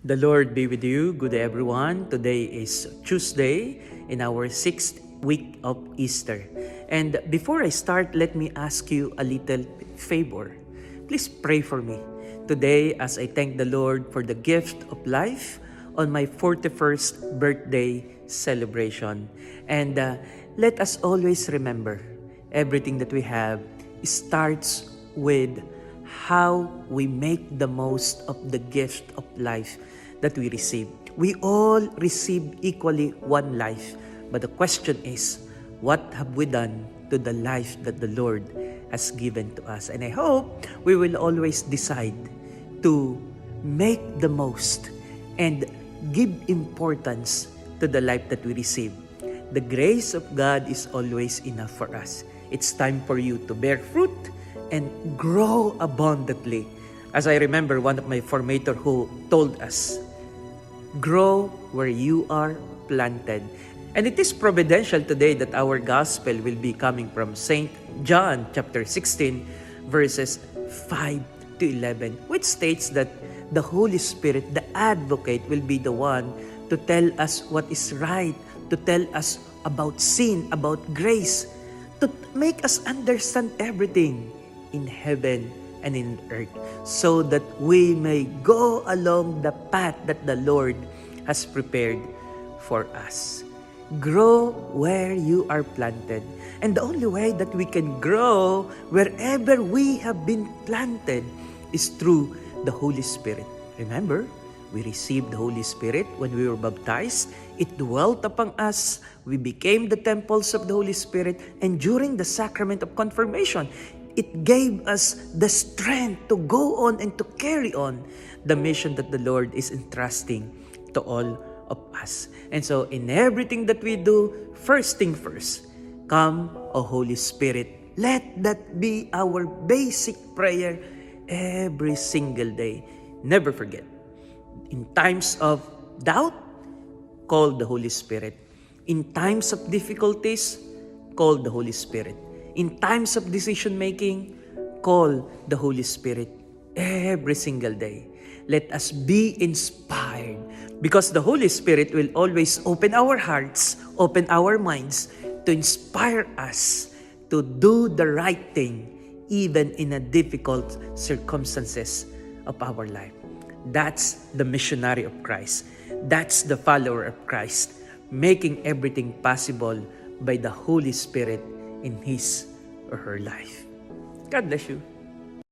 The Lord be with you. Good day, everyone. Today is Tuesday in our 6th week of Easter. And before I start, let me ask you a little favor. Please pray for me today as I thank the Lord for the gift of life on my 41st birthday celebration. And let us always remember, everything that we have starts with how we make the most of the gift of life that we receive. We all receive equally one life, but the question is, what have we done to the life that the Lord has given to us? And I hope we will always decide to make the most and give importance to the life that we receive. The grace of God is always enough for us. It's time for you to bear fruit and grow abundantly. As I remember one of my formator who told us, grow where you are planted. And it is providential today that our gospel will be coming from St. John chapter 16 verses 5 to 11, which states that the Holy Spirit, the advocate, will be the one to tell us what is right, to tell us about sin, about grace, to make us understand everything in heaven and in earth, so that we may go along the path that the Lord has prepared for us. Grow where you are planted. And the only way that we can grow wherever we have been planted is through the Holy Spirit. Remember, we received the Holy Spirit when we were baptized. It dwelt upon us. We became the temples of the Holy Spirit. And during the sacrament of confirmation, it gave us the strength to go on and to carry on the mission that the Lord is entrusting to all of us. And so in everything that we do, first thing first, come, O Holy Spirit. Let that be our basic prayer every single day. Never forget. In times of doubt, call the Holy Spirit. In times of difficulties, call the Holy Spirit. In times of decision-making, call the Holy Spirit every single day. Let us be inspired because the Holy Spirit will always open our hearts, open our minds to inspire us to do the right thing even in a difficult circumstances of our life. That's the missionary of Christ. That's the follower of Christ, making everything possible by the Holy Spirit in his or her life. God bless you.